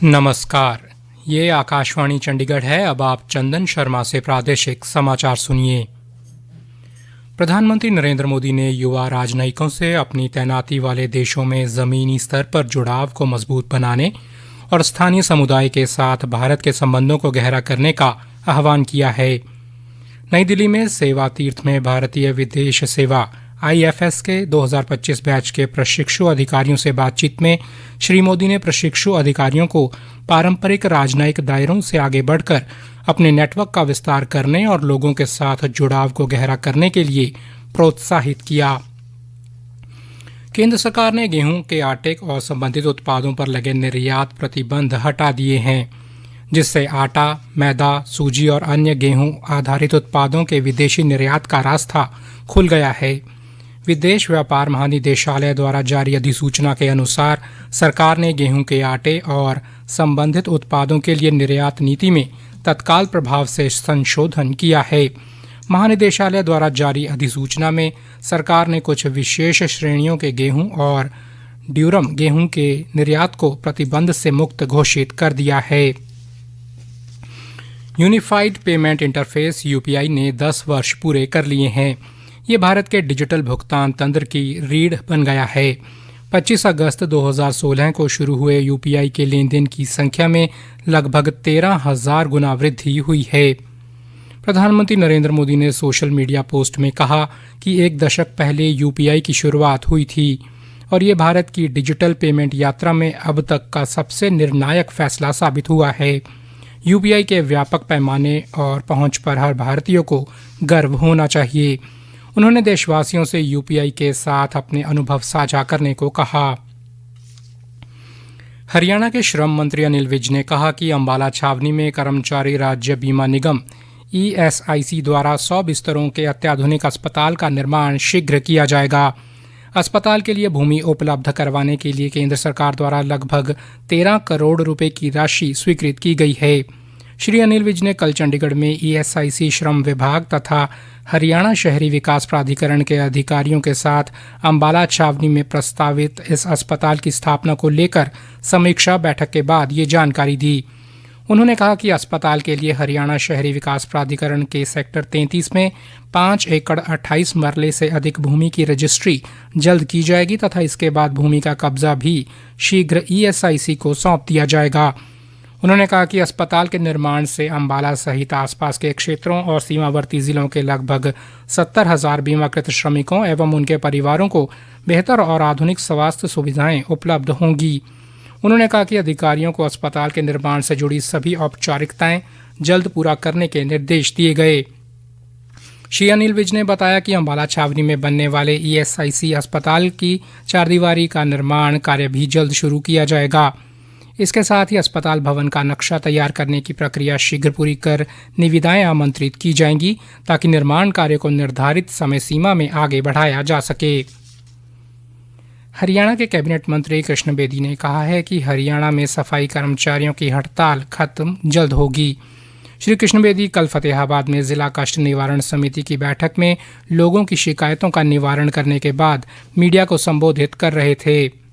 नमस्कार। ये आकाशवाणी चंडीगढ़ है। अब आप चंदन शर्मा से प्रादेशिक समाचार सुनिए। प्रधानमंत्री नरेंद्र मोदी ने युवा राजनयिकों से अपनी तैनाती वाले देशों में जमीनी स्तर पर जुड़ाव को मजबूत बनाने और स्थानीय समुदाय के साथ भारत के संबंधों को गहरा करने का आह्वान किया है। नई दिल्ली में सेवा तीर्थ में भारतीय विदेश सेवा IFS के 2025 बैच के प्रशिक्षु अधिकारियों से बातचीत में श्री मोदी ने प्रशिक्षु अधिकारियों को पारंपरिक राजनयिक दायरों से आगे बढ़कर अपने नेटवर्क का विस्तार करने और लोगों के साथ जुड़ाव को गहरा करने के लिए प्रोत्साहित किया। केंद्र सरकार ने गेहूं के आटे और संबंधित उत्पादों पर लगे निर्यात प्रतिबंध हटा दिए हैं, जिससे आटा, मैदा, सूजी और अन्य गेहूं आधारित उत्पादों के विदेशी निर्यात का रास्ता खुल गया है। विदेश व्यापार महानिदेशालय द्वारा जारी अधिसूचना के अनुसार सरकार ने गेहूं के आटे और संबंधित उत्पादों के लिए निर्यात नीति में तत्काल प्रभाव से संशोधन किया है। महानिदेशालय द्वारा जारी अधिसूचना में सरकार ने कुछ विशेष श्रेणियों के गेहूं और ड्यूरम गेहूं के निर्यात को प्रतिबंध से मुक्त घोषित कर दिया है। यूनिफाइड पेमेंट इंटरफेस UPI ने 10 वर्ष पूरे कर लिए हैं। ये भारत के डिजिटल भुगतान तंत्र की रीढ़ बन गया है। 25 अगस्त 2016 को शुरू हुए UPI के लेन देन की संख्या में लगभग 13,000 गुना वृद्धि हुई है। प्रधानमंत्री नरेंद्र मोदी ने सोशल मीडिया पोस्ट में कहा कि एक दशक पहले UPI की शुरुआत हुई थी और ये भारत की डिजिटल पेमेंट यात्रा में अब तक का सबसे निर्णायक फैसला साबित हुआ है। UPI के व्यापक पैमाने और पहुंच पर हर भारतीय को गर्व होना चाहिए। उन्होंने देशवासियों से UPI के साथ अपने अनुभव साझा करने को कहा। हरियाणा के श्रम मंत्री अनिल विज ने कहा कि अंबाला छावनी में कर्मचारी राज्य बीमा निगम ESIC द्वारा 100 बिस्तरों के अत्याधुनिक अस्पताल का निर्माण शीघ्र किया जाएगा। अस्पताल के लिए भूमि उपलब्ध करवाने के लिए केंद्र सरकार द्वारा लगभग 13 करोड़ रुपए की राशि स्वीकृत की गई है। श्री अनिल विज ने कल चंडीगढ़ में ESIC श्रम विभाग तथा हरियाणा शहरी विकास प्राधिकरण के अधिकारियों के साथ अंबाला छावनी में प्रस्तावित इस अस्पताल की स्थापना को लेकर समीक्षा बैठक के बाद ये जानकारी दी। उन्होंने कहा कि अस्पताल के लिए हरियाणा शहरी विकास प्राधिकरण के सेक्टर 33 में 5 एकड़ 28 मरले से अधिक भूमि की रजिस्ट्री जल्द की जाएगी तथा इसके बाद भूमि का कब्जा भी शीघ्र ESIC को सौंप दिया जाएगा। उन्होंने कहा कि अस्पताल के निर्माण से अंबाला सहित आसपास के क्षेत्रों और सीमावर्ती जिलों के लगभग 70,000 बीमाकृत श्रमिकों एवं उनके परिवारों को बेहतर और आधुनिक स्वास्थ्य सुविधाएं उपलब्ध होंगी। उन्होंने कहा कि अधिकारियों को अस्पताल के निर्माण से जुड़ी सभी औपचारिकताएं जल्द पूरा करने के निर्देश दिए गए। श्री अनिल विज ने बताया कि अंबाला छावनी में बनने वाले ESIC अस्पताल की 4 दीवारी का निर्माण कार्य भी जल्द शुरू किया जाएगा। इसके साथ ही अस्पताल भवन का नक्शा तैयार करने की प्रक्रिया शीघ्र पूरी कर निविदाएं आमंत्रित की जाएंगी ताकि निर्माण कार्य को निर्धारित समय सीमा में आगे बढ़ाया जा सके। हरियाणा के कैबिनेट मंत्री कृष्ण बेदी ने कहा है कि हरियाणा में सफाई कर्मचारियों की हड़ताल खत्म जल्द होगी। श्री कृष्ण बेदी कल फतेहाबाद में जिला कष्ट निवारण समिति की बैठक में लोगों की शिकायतों का निवारण करने के बाद मीडिया को संबोधित कर रहे थे।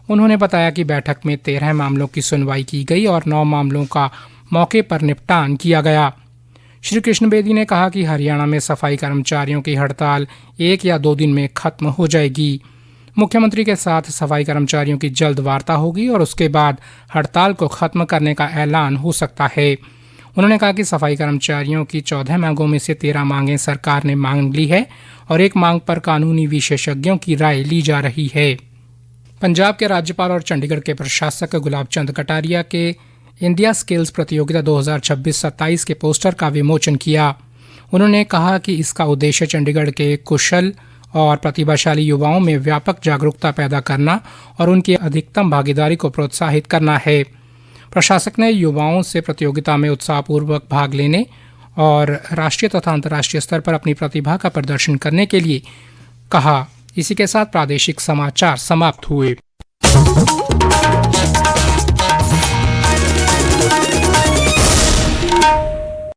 उन्होंने बताया कि बैठक में 13 मामलों की सुनवाई की गई और 9 मामलों का मौके पर निपटान किया गया। श्री कृष्ण बेदी ने कहा कि हरियाणा में सफाई कर्मचारियों की हड़ताल 1 या 2 दिन में खत्म हो जाएगी। मुख्यमंत्री के साथ सफाई कर्मचारियों की जल्द वार्ता होगी और उसके बाद हड़ताल को खत्म करने का ऐलान हो सकता है। उन्होंने कहा कि सफाई कर्मचारियों की 14 मांगों में से 13 मांगें सरकार ने मांग ली है और एक मांग पर कानूनी विशेषज्ञों की राय ली जा रही है। पंजाब के राज्यपाल और चंडीगढ़ के प्रशासक गुलाब चंद कटारिया के इंडिया स्किल्स प्रतियोगिता 2026-27 के पोस्टर का विमोचन किया। उन्होंने कहा कि इसका उद्देश्य चंडीगढ़ के कुशल और प्रतिभाशाली युवाओं में व्यापक जागरूकता पैदा करना और उनकी अधिकतम भागीदारी को प्रोत्साहित करना है। प्रशासक ने युवाओं से प्रतियोगिता में उत्साहपूर्वक भाग लेने और राष्ट्रीय तथा अंतर्राष्ट्रीय स्तर पर अपनी प्रतिभा का प्रदर्शन करने के लिए कहा। इसी के साथ प्रादेशिक समाचार समाप्त हुए।